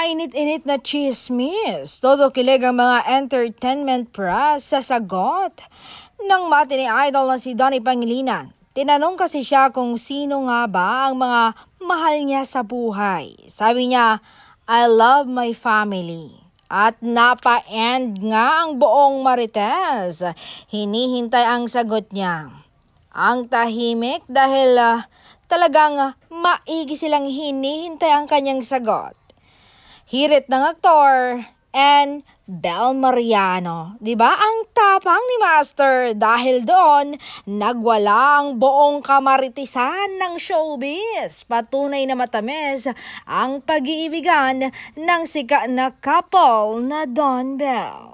Mainit-init na chismis. Todo kilig ang mga entertainment press sa sagot ng matini idol na si Donnie Pangilinan. Tinanong kasi siya kung sino nga ba ang mga mahal niya sa buhay. Sabi niya, I love my family. At napa-end nga ang buong Marites. Hinihintay ang sagot niya. Ang tahimik dahil talagang maigi silang hinihintay ang kanyang sagot. Hirit ng aktor and Bel Mariano. Diba ang tapang ni Master? Dahil doon, nagwala ang buong kamaritisan ng showbiz. Patunay na matamis ang pag-iibigan ng sikat na couple na Don Bel.